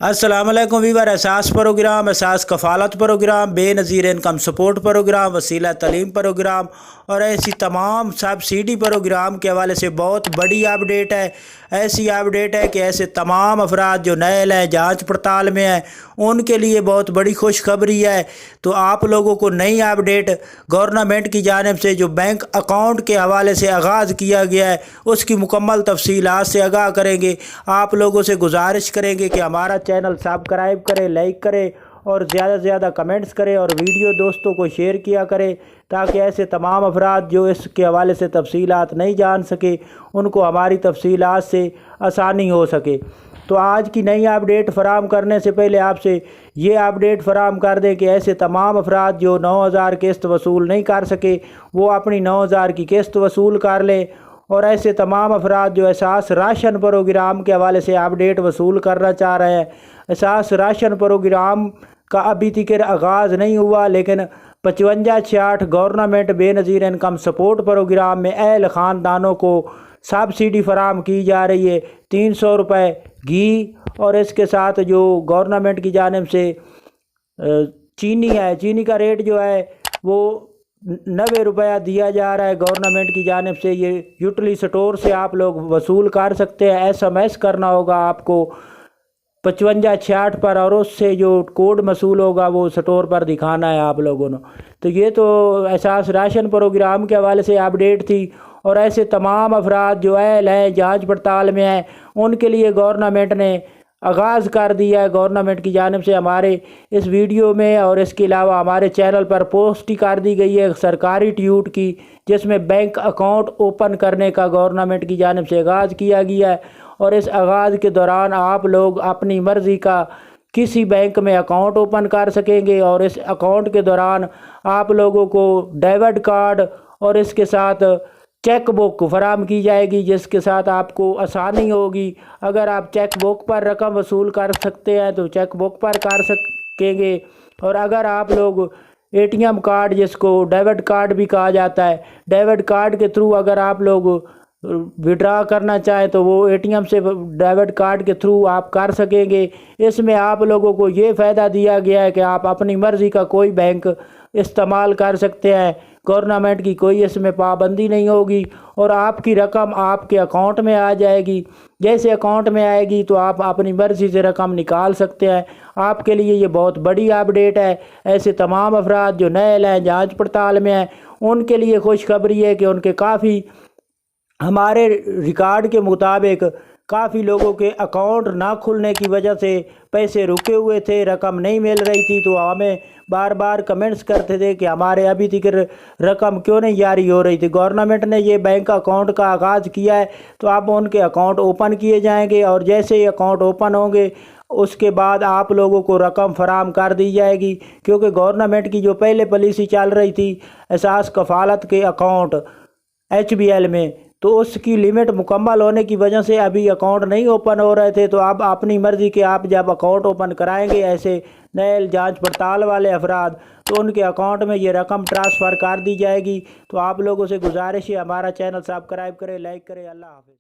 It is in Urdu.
السلام علیکم ویور، احساس پروگرام، احساس کفالت پروگرام، بے نظیر انکم سپورٹ پروگرام، وسیلہ تعلیم پروگرام اور ایسی تمام سبسڈی پروگرام کے حوالے سے بہت بڑی اپڈیٹ ہے۔ ایسی اپڈیٹ ہے کہ ایسے تمام افراد جو نئے ہیں، جانچ پڑتال میں ہیں، ان کے لیے بہت بڑی خوشخبری ہے۔ تو آپ لوگوں کو نئی اپڈیٹ گورنمنٹ کی جانب سے جو بینک اکاؤنٹ کے حوالے سے آغاز کیا گیا ہے، اس کی مکمل تفصیلات سے آگاہ کریں گے۔ آپ لوگوں سے گزارش کریں گے کہ ہمارا چینل سبسکرائب کرے، لائک کرے اور زیادہ سے زیادہ کمنٹس کرے اور ویڈیو دوستوں کو شیئر کیا کرے، تاکہ ایسے تمام افراد جو اس کے حوالے سے تفصیلات نہیں جان سکے، ان کو ہماری تفصیلات سے آسانی ہو سکے۔ تو آج کی نئی اپڈیٹ فراہم کرنے سے پہلے آپ سے یہ اپڈیٹ فراہم کر دیں کہ ایسے تمام افراد جو 9,000 قسط وصول نہیں کر سکے، وہ اپنی 9,000 کی قسط وصول کر لیں۔ اور ایسے تمام افراد جو احساس راشن پروگرام کے حوالے سے اپڈیٹ وصول کرنا چاہ رہے ہیں، احساس راشن پروگرام کا ابھی تک آغاز نہیں ہوا، لیکن 5566 گورنمنٹ بے نظیر انکم سپورٹ پروگرام میں اہل خاندانوں کو سبسڈی فراہم کی جا رہی ہے۔ 300 روپے گھی اور اس کے ساتھ جو گورنمنٹ کی جانب سے چینی ہے، چینی کا ریٹ جو ہے وہ 90 روپیہ دیا جا رہا ہے گورنمنٹ کی جانب سے۔ یہ یوٹیلی سٹور سے آپ لوگ وصول کر سکتے ہیں۔ SMS کرنا ہوگا آپ کو 5566 پر، اور اس سے جو کوڈ موصول ہوگا وہ سٹور پر دکھانا ہے آپ لوگوں نے۔ تو یہ تو احساس راشن پروگرام کے حوالے سے اپڈیٹ تھی۔ اور ایسے تمام افراد جو اہل ہیں، جانچ پڑتال میں ہیں، ان کے لیے گورنمنٹ نے آغاز کر دیا ہے۔ گورنمنٹ کی جانب سے ہمارے اس ویڈیو میں اور اس کے علاوہ ہمارے چینل پر پوسٹ کر دی گئی ہے سرکاری ٹویٹ کی، جس میں بینک اکاؤنٹ اوپن کرنے کا گورنمنٹ کی جانب سے آغاز کیا گیا ہے۔ اور اس آغاز کے دوران آپ لوگ اپنی مرضی کا کسی بینک میں اکاؤنٹ اوپن کر سکیں گے، اور اس اکاؤنٹ کے دوران آپ لوگوں کو ڈیبٹ کارڈ اور اس کے ساتھ چیک بک فراہم کی جائے گی، جس کے ساتھ آپ کو آسانی ہوگی۔ اگر آپ چیک بک پر رقم وصول کر سکتے ہیں تو چیک بک پر کر سکیں گے، اور اگر آپ لوگ ATM کارڈ، جس کو ڈیبٹ کارڈ بھی کہا جاتا ہے، ڈیبٹ کارڈ کے تھرو اگر آپ لوگ وڈرا کرنا چاہیں تو وہ ATM سے ڈیبٹ کارڈ کے تھرو آپ کر سکیں گے۔ اس میں آپ لوگوں کو یہ فائدہ دیا گیا ہے کہ آپ اپنی مرضی کا کوئی بینک استعمال کر سکتے ہیں، گورنمنٹ کی کوئی اس میں پابندی نہیں ہوگی، اور آپ کی رقم آپ کے اکاؤنٹ میں آ جائے گی۔ جیسے اکاؤنٹ میں آئے گی تو آپ اپنی مرضی سے رقم نکال سکتے ہیں۔ آپ کے لیے یہ بہت بڑی اپڈیٹ ہے۔ ایسے تمام افراد جو نئے ہیں، جانچ پڑتال میں ہیں، ان کے لیے خوشخبری ہے کہ ان کے کافی ہمارے ریکارڈ کے مطابق کافی لوگوں کے اکاؤنٹ نہ کھلنے کی وجہ سے پیسے رکے ہوئے تھے، رقم نہیں مل رہی تھی، تو ہمیں بار بار کمنٹس کرتے تھے کہ ہمارے ابھی تک رقم کیوں نہیں جاری ہو رہی تھی۔ گورنمنٹ نے یہ بینک اکاؤنٹ کا آغاز کیا ہے، تو اب ان کے اکاؤنٹ اوپن کیے جائیں گے، اور جیسے ہی اکاؤنٹ اوپن ہوں گے اس کے بعد آپ لوگوں کو رقم فراہم کر دی جائے گی، کیونکہ گورنمنٹ کی جو پہلے پالیسی چل رہی تھی احساس کفالت کے اکاؤنٹ HBL میں، تو اس کی لمٹ مکمل ہونے کی وجہ سے ابھی اکاؤنٹ نہیں اوپن ہو رہے تھے۔ تو اب اپنی مرضی کے آپ جب اکاؤنٹ اوپن کرائیں گے ایسے نئے جانچ پڑتال والے افراد، تو ان کے اکاؤنٹ میں یہ رقم ٹرانسفر کر دی جائے گی۔ تو آپ لوگوں سے گزارش ہے ہمارا چینل سبسکرائب کرے، لائک کرے۔ اللہ حافظ۔